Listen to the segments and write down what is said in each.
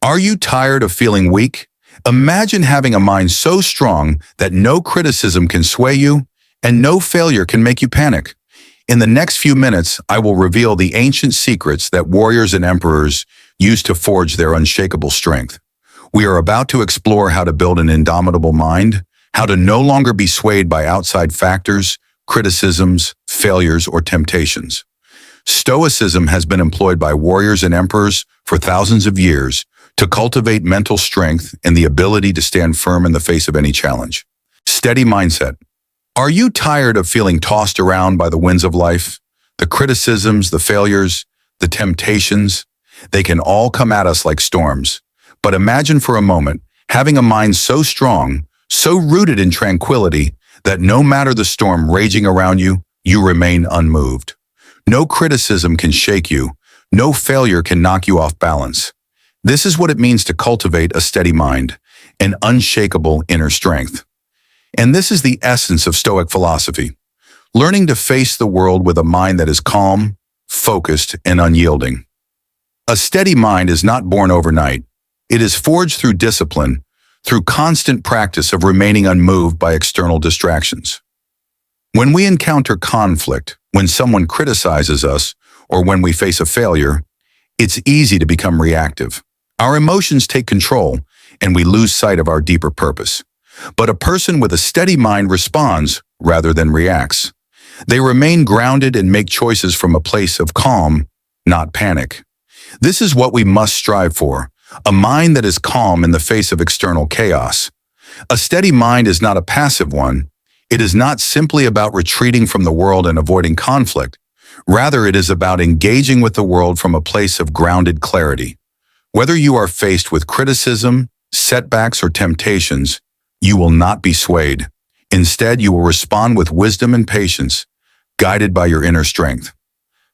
Are you tired of feeling weak? Imagine having a mind so strong that no criticism can sway you and no failure can make you panic. In the next few minutes, I will reveal the ancient secrets that warriors and emperors used to forge their unshakable strength. We are about to explore how to build an indomitable mind, how to no longer be swayed by outside factors, criticisms, failures, or temptations. Stoicism has been employed by warriors and emperors for thousands of years to cultivate mental strength and the ability to stand firm in the face of any challenge. Steady mindset. Are you tired of feeling tossed around by the winds of life? The criticisms, the failures, the temptations, they can all come at us like storms. But imagine for a moment having a mind so strong, so rooted in tranquility, that no matter the storm raging around you, you remain unmoved. No criticism can shake you. No failure can knock you off balance. This is what it means to cultivate a steady mind, an unshakable inner strength. And this is the essence of Stoic philosophy, learning to face the world with a mind that is calm, focused, and unyielding. A steady mind is not born overnight. It is forged through discipline, through constant practice of remaining unmoved by external distractions. When we encounter conflict, when someone criticizes us, or when we face a failure, it's easy to become reactive. Our emotions take control, and we lose sight of our deeper purpose. But a person with a steady mind responds rather than reacts. They remain grounded and make choices from a place of calm, not panic. This is what we must strive for, a mind that is calm in the face of external chaos. A steady mind is not a passive one. It is not simply about retreating from the world and avoiding conflict. Rather, it is about engaging with the world from a place of grounded clarity. Whether you are faced with criticism, setbacks, or temptations, you will not be swayed. Instead, you will respond with wisdom and patience, guided by your inner strength.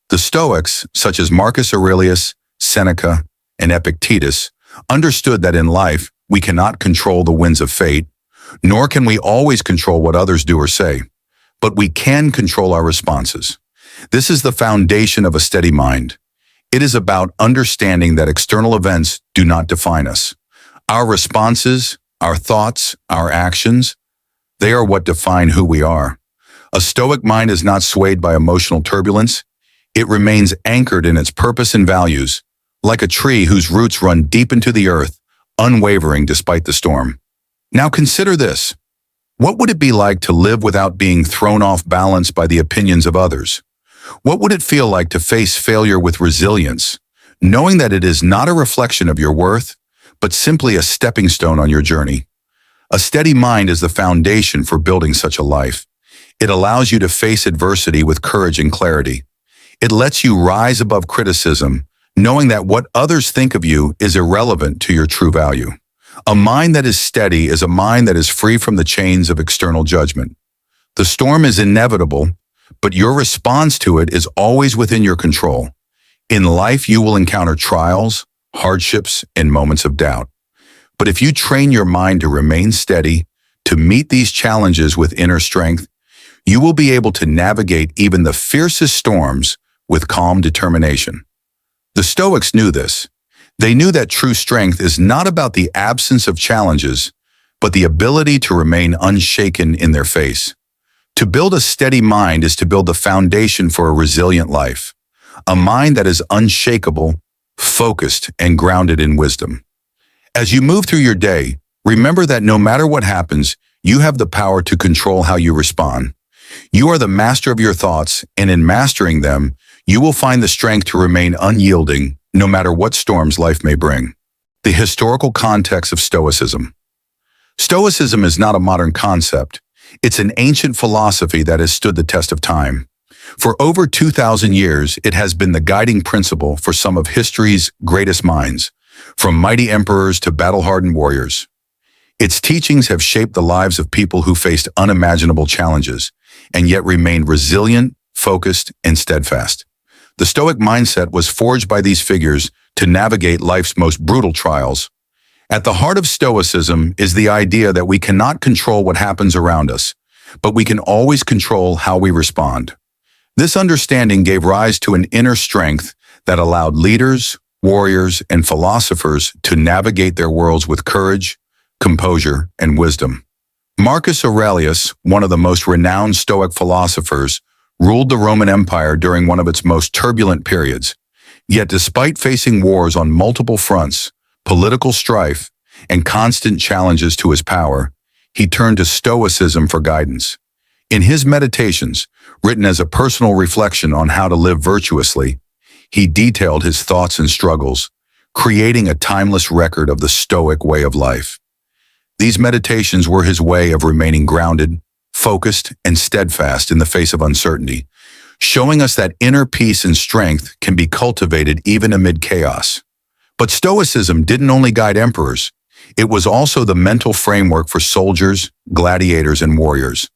The Stoics, such as Marcus Aurelius, Seneca, and Epictetus, understood that in life, we cannot control the winds of fate, nor can we always control what others do or say, but we can control our responses. This is the foundation of a steady mind. It is about understanding that external events do not define us. Our responses, our thoughts, our actions, they are what define who we are. A Stoic mind is not swayed by emotional turbulence. It remains anchored in its purpose and values, like a tree whose roots run deep into the earth, unwavering despite the storm. Now consider this. What would it be like to live without being thrown off balance by the opinions of others? What would it feel like to face failure with resilience, knowing that it is not a reflection of your worth, but simply a stepping stone on your journey? A steady mind is the foundation for building such a life. It allows you to face adversity with courage and clarity. It lets you rise above criticism, knowing that what others think of you is irrelevant to your true value. A mind that is steady is a mind that is free from the chains of external judgment. The storm is inevitable, but your response to it is always within your control. In life, you will encounter trials, hardships, and moments of doubt. But if you train your mind to remain steady, to meet these challenges with inner strength, you will be able to navigate even the fiercest storms with calm determination. The Stoics knew this. They knew that true strength is not about the absence of challenges, but the ability to remain unshaken in their face. To build a steady mind is to build the foundation for a resilient life, a mind that is unshakable, focused, and grounded in wisdom. As you move through your day, remember that no matter what happens, you have the power to control how you respond. You are the master of your thoughts, and in mastering them, you will find the strength to remain unyielding, no matter what storms life may bring. The historical context of Stoicism. Stoicism is not a modern concept. It's an ancient philosophy that has stood the test of time. For over 2,000 years, it has been the guiding principle for some of history's greatest minds, from mighty emperors to battle-hardened warriors. Its teachings have shaped the lives of people who faced unimaginable challenges, and yet remained resilient, focused, and steadfast. The Stoic mindset was forged by these figures to navigate life's most brutal trials. At the heart of Stoicism is the idea that we cannot control what happens around us, but we can always control how we respond. This understanding gave rise to an inner strength that allowed leaders, warriors, and philosophers to navigate their worlds with courage, composure, and wisdom. Marcus Aurelius, one of the most renowned Stoic philosophers, ruled the Roman Empire during one of its most turbulent periods. Yet despite facing wars on multiple fronts, political strife, and constant challenges to his power, he turned to Stoicism for guidance. In his meditations, written as a personal reflection on how to live virtuously, he detailed his thoughts and struggles, creating a timeless record of the Stoic way of life. These meditations were his way of remaining grounded, focused, and steadfast in the face of uncertainty, showing us that inner peace and strength can be cultivated even amid chaos. But Stoicism didn't only guide emperors. It was also the mental framework for soldiers, gladiators, and warriors.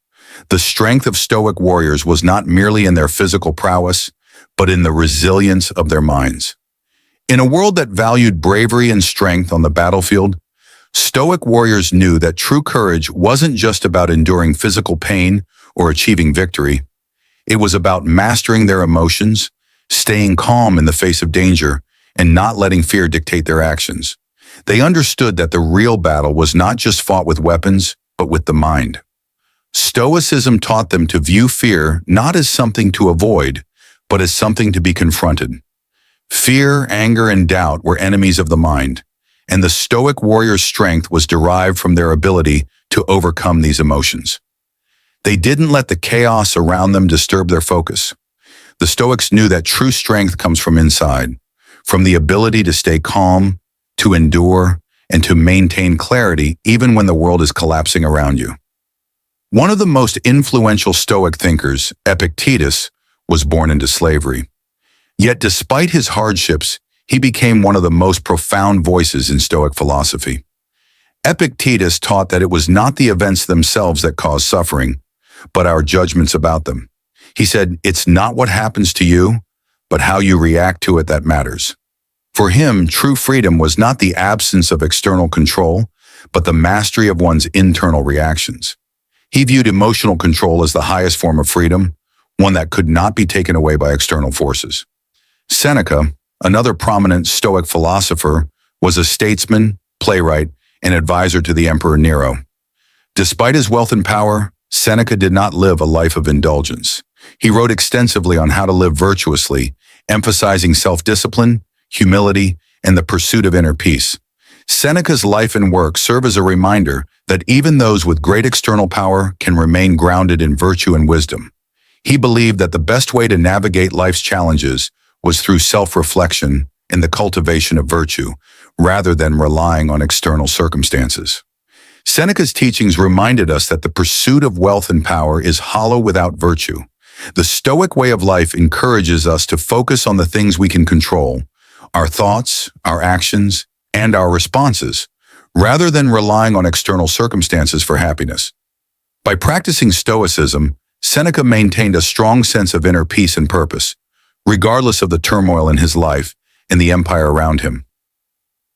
The strength of Stoic warriors was not merely in their physical prowess, but in the resilience of their minds. In a world that valued bravery and strength on the battlefield, Stoic warriors knew that true courage wasn't just about enduring physical pain or achieving victory. It was about mastering their emotions, staying calm in the face of danger, and not letting fear dictate their actions. They understood that the real battle was not just fought with weapons, but with the mind. Stoicism taught them to view fear not as something to avoid, but as something to be confronted. Fear, anger, and doubt were enemies of the mind, and the Stoic warrior's strength was derived from their ability to overcome these emotions. They didn't let the chaos around them disturb their focus. The Stoics knew that true strength comes from inside, from the ability to stay calm, to endure, and to maintain clarity even when the world is collapsing around you. One of the most influential Stoic thinkers, Epictetus, was born into slavery. Yet despite his hardships, he became one of the most profound voices in Stoic philosophy. Epictetus taught that it was not the events themselves that cause suffering, but our judgments about them. He said, "It's not what happens to you, but how you react to it that matters." For him, true freedom was not the absence of external control, but the mastery of one's internal reactions. He viewed emotional control as the highest form of freedom, one that could not be taken away by external forces. Seneca, another prominent Stoic philosopher, was a statesman, playwright, and advisor to the Emperor Nero. Despite his wealth and power, Seneca did not live a life of indulgence. He wrote extensively on how to live virtuously, emphasizing self-discipline, humility, and the pursuit of inner peace. Seneca's life and work serve as a reminder that even those with great external power can remain grounded in virtue and wisdom. He believed that the best way to navigate life's challenges was through self-reflection and the cultivation of virtue, rather than relying on external circumstances. Seneca's teachings reminded us that the pursuit of wealth and power is hollow without virtue. The Stoic way of life encourages us to focus on the things we can control, our thoughts, our actions, and our responses, rather than relying on external circumstances for happiness. By practicing Stoicism, Seneca maintained a strong sense of inner peace and purpose, regardless of the turmoil in his life and the empire around him.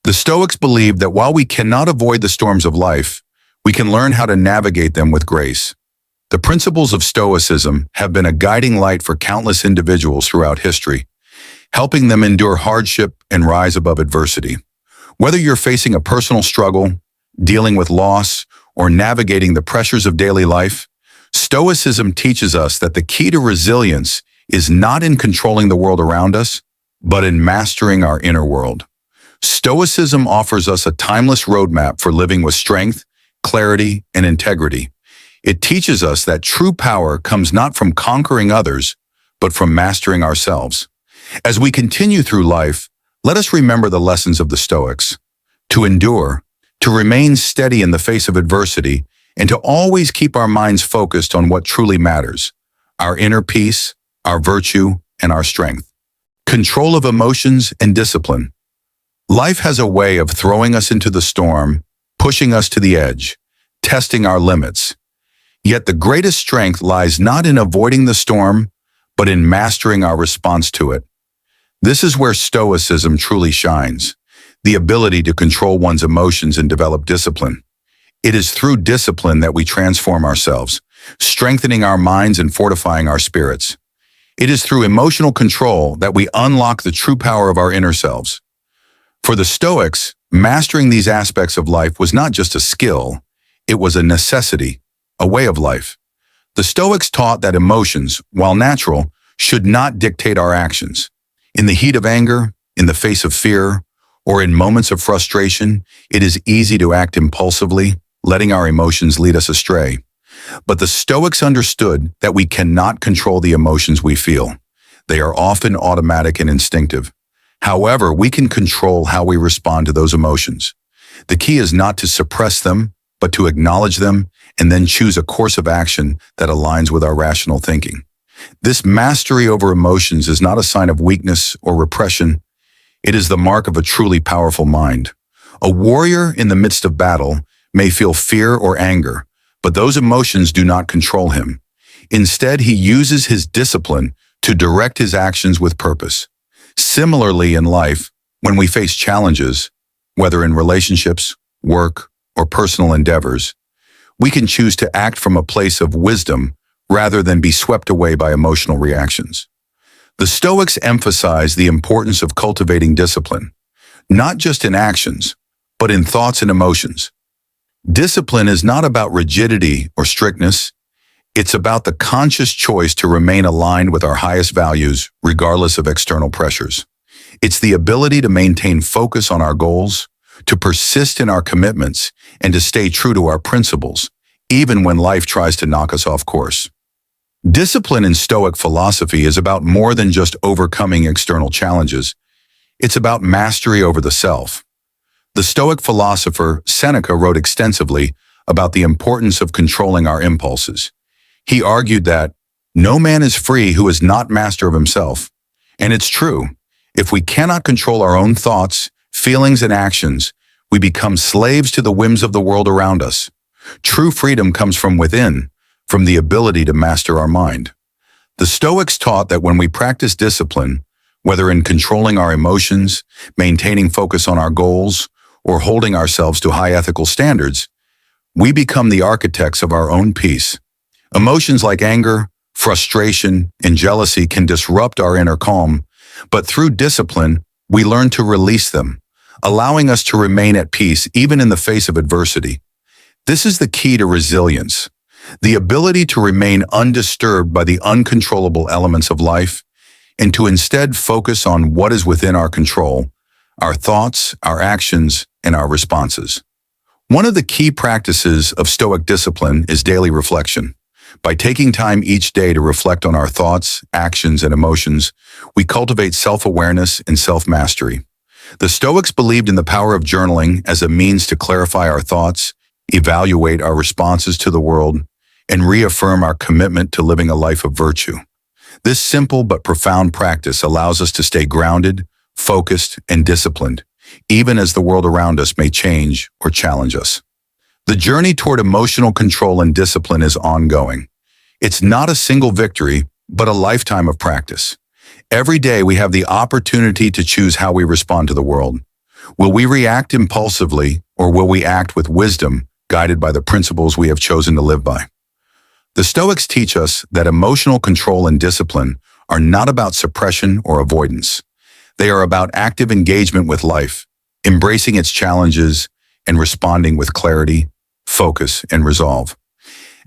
The Stoics believed that while we cannot avoid the storms of life, we can learn how to navigate them with grace. The principles of Stoicism have been a guiding light for countless individuals throughout history, helping them endure hardship and rise above adversity. Whether you're facing a personal struggle, dealing with loss, or navigating the pressures of daily life, Stoicism teaches us that the key to resilience is not in controlling the world around us, but in mastering our inner world. Stoicism offers us a timeless roadmap for living with strength, clarity, and integrity. It teaches us that true power comes not from conquering others, but from mastering ourselves. As we continue through life, let us remember the lessons of the Stoics: to endure, to remain steady in the face of adversity, and to always keep our minds focused on what truly matters: our inner peace, our virtue, and our strength. Control of emotions and discipline. Life has a way of throwing us into the storm, pushing us to the edge, testing our limits. Yet the greatest strength lies not in avoiding the storm, but in mastering our response to it. This is where Stoicism truly shines: the ability to control one's emotions and develop discipline. It is through discipline that we transform ourselves, strengthening our minds and fortifying our spirits. It is through emotional control that we unlock the true power of our inner selves. For the Stoics, mastering these aspects of life was not just a skill, it was a necessity, a way of life. The Stoics taught that emotions, while natural, should not dictate our actions. In the heat of anger, in the face of fear, or in moments of frustration, it is easy to act impulsively, letting our emotions lead us astray. But the Stoics understood that we cannot control the emotions we feel. They are often automatic and instinctive. However, we can control how we respond to those emotions. The key is not to suppress them, but to acknowledge them and then choose a course of action that aligns with our rational thinking. This mastery over emotions is not a sign of weakness or repression. It is the mark of a truly powerful mind. A warrior in the midst of battle may feel fear or anger, but those emotions do not control him. Instead, he uses his discipline to direct his actions with purpose. Similarly, in life, when we face challenges, whether in relationships, work, or personal endeavors, we can choose to act from a place of wisdom rather than be swept away by emotional reactions. The Stoics emphasize the importance of cultivating discipline, not just in actions, but in thoughts and emotions. Discipline is not about rigidity or strictness. It's about the conscious choice to remain aligned with our highest values, regardless of external pressures. It's the ability to maintain focus on our goals, to persist in our commitments, and to stay true to our principles, even when life tries to knock us off course. Discipline in Stoic philosophy is about more than just overcoming external challenges. It's about mastery over the self. The Stoic philosopher Seneca wrote extensively about the importance of controlling our impulses. He argued that no man is free who is not master of himself. And it's true. If we cannot control our own thoughts, feelings, and actions, we become slaves to the whims of the world around us. True freedom comes from within, from the ability to master our mind. The Stoics taught that when we practice discipline, whether in controlling our emotions, maintaining focus on our goals, or holding ourselves to high ethical standards, we become the architects of our own peace. Emotions like anger, frustration, and jealousy can disrupt our inner calm, but through discipline, we learn to release them, allowing us to remain at peace even in the face of adversity. This is the key to resilience, the ability to remain undisturbed by the uncontrollable elements of life and to instead focus on what is within our control, our thoughts, our actions, and our responses. One of the key practices of Stoic discipline is daily reflection. By taking time each day to reflect on our thoughts, actions, and emotions, we cultivate self-awareness and self-mastery. The Stoics believed in the power of journaling as a means to clarify our thoughts, evaluate our responses to the world, and reaffirm our commitment to living a life of virtue. This simple but profound practice allows us to stay grounded, focused, and disciplined, even as the world around us may change or challenge us. The journey toward emotional control and discipline is ongoing. It's not a single victory, but a lifetime of practice. Every day we have the opportunity to choose how we respond to the world. Will we react impulsively, or will we act with wisdom, guided by the principles we have chosen to live by? The Stoics teach us that emotional control and discipline are not about suppression or avoidance. They are about active engagement with life, embracing its challenges, and responding with clarity, focus, and resolve.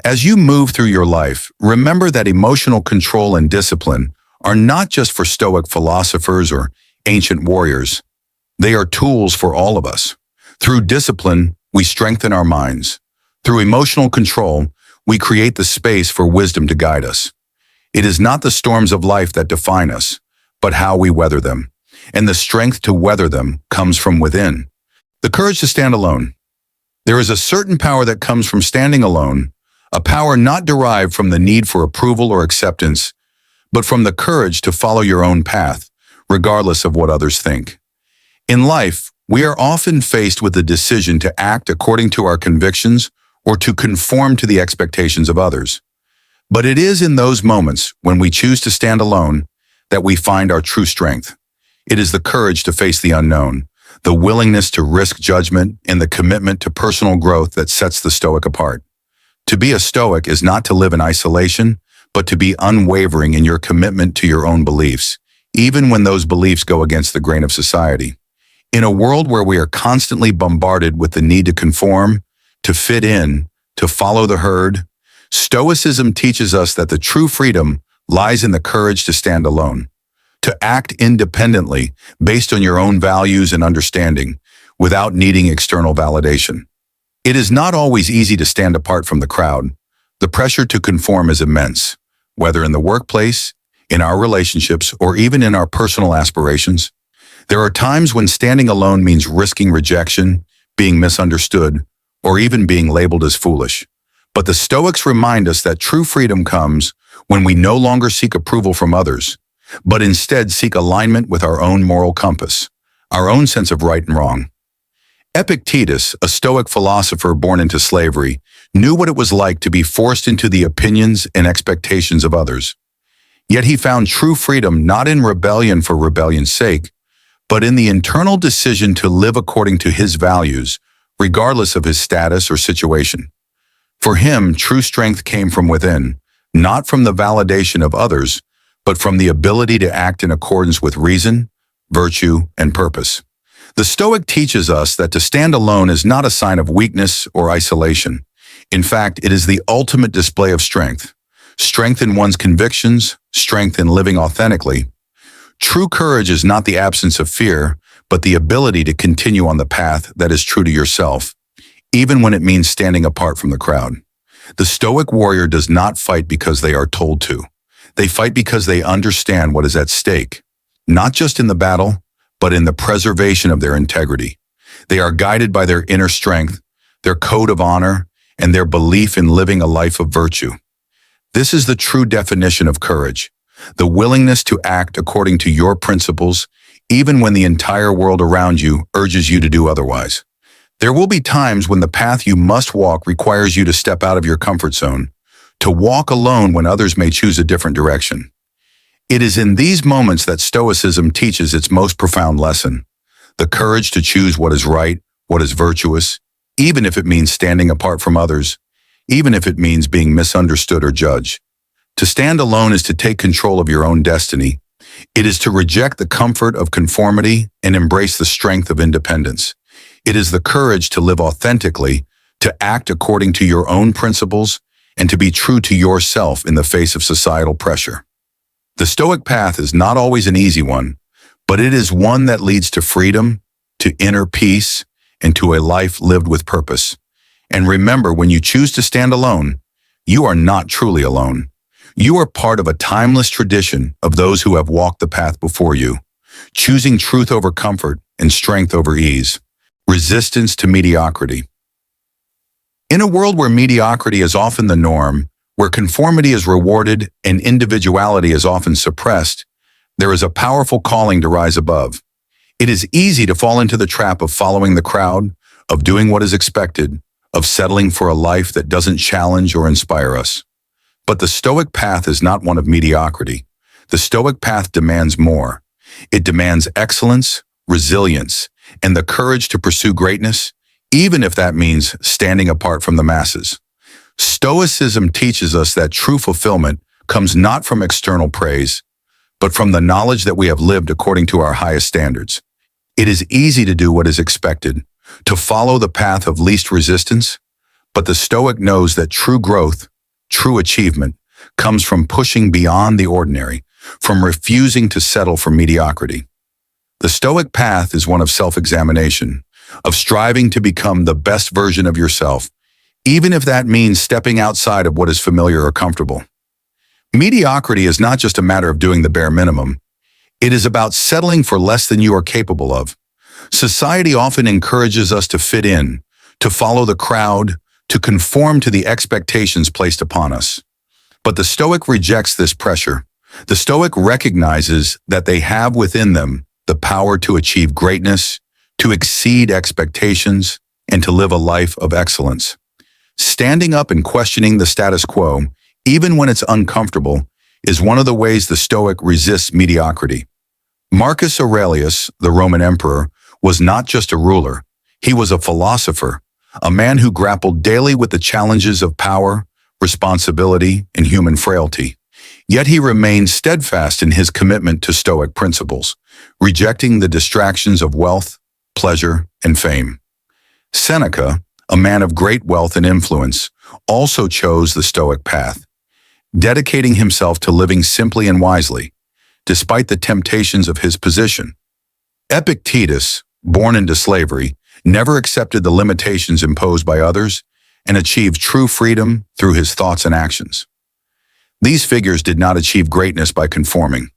As you move through your life, remember that emotional control and discipline are not just for Stoic philosophers or ancient warriors. They are tools for all of us. Through discipline, we strengthen our minds. Through emotional control, we create the space for wisdom to guide us. It is not the storms of life that define us, but how we weather them. And the strength to weather them comes from within. The courage to stand alone. There is a certain power that comes from standing alone, a power not derived from the need for approval or acceptance, but from the courage to follow your own path, regardless of what others think. In life, we are often faced with the decision to act according to our convictions or to conform to the expectations of others. But it is in those moments when we choose to stand alone that we find our true strength. It is the courage to face the unknown, the willingness to risk judgment, and the commitment to personal growth that sets the Stoic apart. To be a Stoic is not to live in isolation, but to be unwavering in your commitment to your own beliefs, even when those beliefs go against the grain of society. In a world where we are constantly bombarded with the need to conform, to fit in, to follow the herd, Stoicism teaches us that the true freedom lies in the courage to stand alone, to act independently based on your own values and understanding, without needing external validation. It is not always easy to stand apart from the crowd. The pressure to conform is immense, whether in the workplace, in our relationships, or even in our personal aspirations. There are times when standing alone means risking rejection, being misunderstood, or even being labeled as foolish. But the Stoics remind us that true freedom comes when we no longer seek approval from others, but instead seek alignment with our own moral compass, our own sense of right and wrong. Epictetus, a Stoic philosopher born into slavery, knew what it was like to be forced into the opinions and expectations of others. Yet he found true freedom not in rebellion for rebellion's sake, but in the internal decision to live according to his values, regardless of his status or situation. For him, true strength came from within, not from the validation of others, but from the ability to act in accordance with reason, virtue, and purpose. The Stoic teaches us that to stand alone is not a sign of weakness or isolation. In fact, it is the ultimate display of strength. Strength in one's convictions, strength in living authentically. True courage is not the absence of fear, but the ability to continue on the path that is true to yourself, even when it means standing apart from the crowd. The Stoic warrior does not fight because they are told to. They fight because they understand what is at stake, not just in the battle, but in the preservation of their integrity. They are guided by their inner strength, their code of honor, and their belief in living a life of virtue. This is the true definition of courage, the willingness to act according to your principles, even when the entire world around you urges you to do otherwise. There will be times when the path you must walk requires you to step out of your comfort zone, to walk alone when others may choose a different direction. It is in these moments that Stoicism teaches its most profound lesson, the courage to choose what is right, what is virtuous, even if it means standing apart from others, even if it means being misunderstood or judged. To stand alone is to take control of your own destiny. It is to reject the comfort of conformity and embrace the strength of independence. It is the courage to live authentically, to act according to your own principles, and to be true to yourself in the face of societal pressure. The Stoic path is not always an easy one, but it is one that leads to freedom, to inner peace, and to a life lived with purpose. And remember, when you choose to stand alone, you are not truly alone. You are part of a timeless tradition of those who have walked the path before you, choosing truth over comfort and strength over ease, resistance to mediocrity. In a world where mediocrity is often the norm, where conformity is rewarded and individuality is often suppressed, there is a powerful calling to rise above. It is easy to fall into the trap of following the crowd, of doing what is expected, of settling for a life that doesn't challenge or inspire us. But the Stoic path is not one of mediocrity. The Stoic path demands more. It demands excellence, resilience, and the courage to pursue greatness, even if that means standing apart from the masses. Stoicism teaches us that true fulfillment comes not from external praise, but from the knowledge that we have lived according to our highest standards. It is easy to do what is expected, to follow the path of least resistance, but the Stoic knows that true growth, true achievement, comes from pushing beyond the ordinary, from refusing to settle for mediocrity. The Stoic path is one of self-examination, of striving to become the best version of yourself, even if that means stepping outside of what is familiar or comfortable. Mediocrity is not just a matter of doing the bare minimum. It is about settling for less than you are capable of. Society often encourages us to fit in, to follow the crowd, to conform to the expectations placed upon us. But the Stoic rejects this pressure. The Stoic recognizes that they have within them the power to achieve greatness, to exceed expectations, and to live a life of excellence. Standing up and questioning the status quo, even when it's uncomfortable, is one of the ways the Stoic resists mediocrity. Marcus Aurelius, the Roman emperor, was not just a ruler. He was a philosopher, a man who grappled daily with the challenges of power, responsibility, and human frailty. Yet he remained steadfast in his commitment to Stoic principles, rejecting the distractions of wealth, pleasure, and fame. Seneca, a man of great wealth and influence, also chose the Stoic path, dedicating himself to living simply and wisely, despite the temptations of his position. Epictetus, born into slavery, never accepted the limitations imposed by others and achieved true freedom through his thoughts and actions. These figures did not achieve greatness by conforming.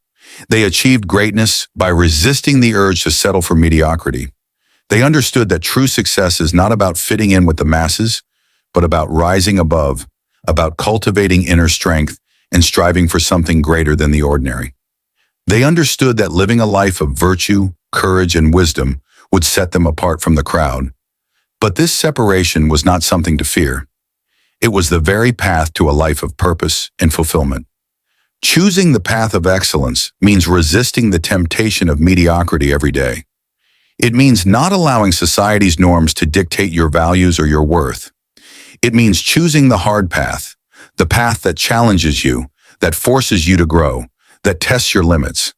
They achieved greatness by resisting the urge to settle for mediocrity. They understood that true success is not about fitting in with the masses, but about rising above, about cultivating inner strength and striving for something greater than the ordinary. They understood that living a life of virtue, courage, and wisdom would set them apart from the crowd. But this separation was not something to fear. It was the very path to a life of purpose and fulfillment. Choosing the path of excellence means resisting the temptation of mediocrity every day. It means not allowing society's norms to dictate your values or your worth. It means choosing the hard path, the path that challenges you, that forces you to grow, that tests your limits.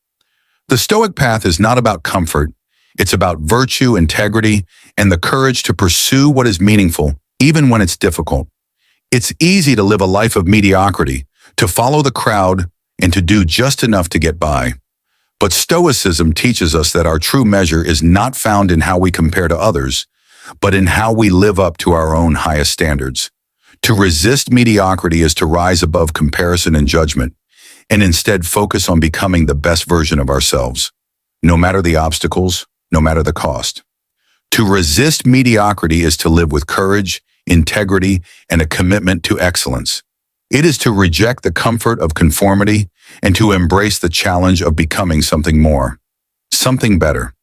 The Stoic path is not about comfort. It's about virtue, integrity, and the courage to pursue what is meaningful, even when it's difficult. It's easy to live a life of mediocrity, to follow the crowd, and to do just enough to get by. But Stoicism teaches us that our true measure is not found in how we compare to others, but in how we live up to our own highest standards. To resist mediocrity is to rise above comparison and judgment, and instead focus on becoming the best version of ourselves, no matter the obstacles, no matter the cost. To resist mediocrity is to live with courage, integrity, and a commitment to excellence. It is to reject the comfort of conformity and to embrace the challenge of becoming something more, something better.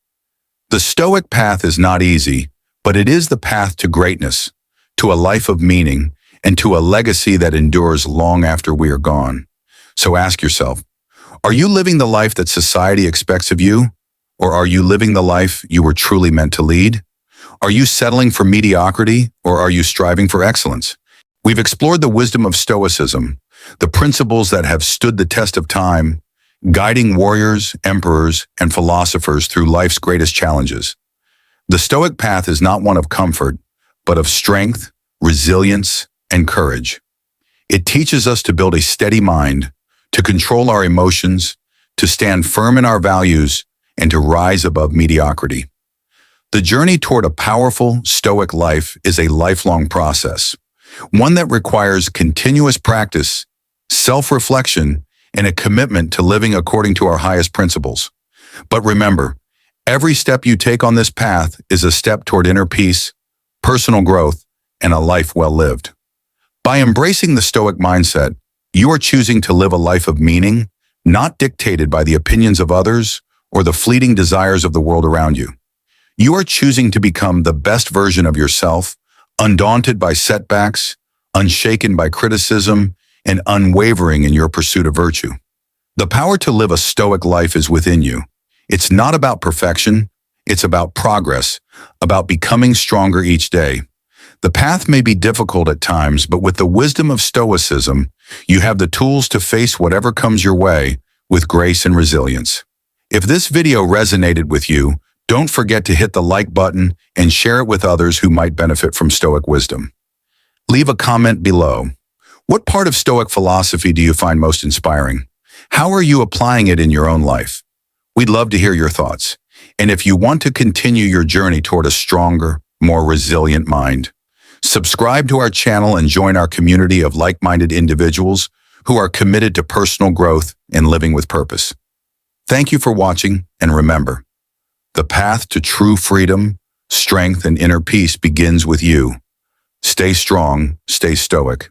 The Stoic path is not easy, but it is the path to greatness, to a life of meaning, and to a legacy that endures long after we are gone. So ask yourself, are you living the life that society expects of you? Or are you living the life you were truly meant to lead? Are you settling for mediocrity, or are you striving for excellence? We've explored the wisdom of Stoicism, the principles that have stood the test of time, guiding warriors, emperors, and philosophers through life's greatest challenges. The Stoic path is not one of comfort, but of strength, resilience, and courage. It teaches us to build a steady mind, to control our emotions, to stand firm in our values, and to rise above mediocrity. The journey toward a powerful, Stoic life is a lifelong process, one that requires continuous practice, self-reflection, and a commitment to living according to our highest principles. But remember, every step you take on this path is a step toward inner peace, personal growth, and a life well lived. By embracing the Stoic mindset, you are choosing to live a life of meaning, not dictated by the opinions of others or the fleeting desires of the world around you. You are choosing to become the best version of yourself, undaunted by setbacks, unshaken by criticism, and unwavering in your pursuit of virtue. The power to live a Stoic life is within you. It's not about perfection, it's about progress, about becoming stronger each day. The path may be difficult at times, but with the wisdom of Stoicism, you have the tools to face whatever comes your way with grace and resilience. If this video resonated with you, don't forget to hit the like button and share it with others who might benefit from Stoic wisdom. Leave a comment below. What part of Stoic philosophy do you find most inspiring? How are you applying it in your own life? We'd love to hear your thoughts. And if you want to continue your journey toward a stronger, more resilient mind, subscribe to our channel and join our community of like-minded individuals who are committed to personal growth and living with purpose. Thank you for watching, and remember, the path to true freedom, strength, and inner peace begins with you. Stay strong, stay stoic.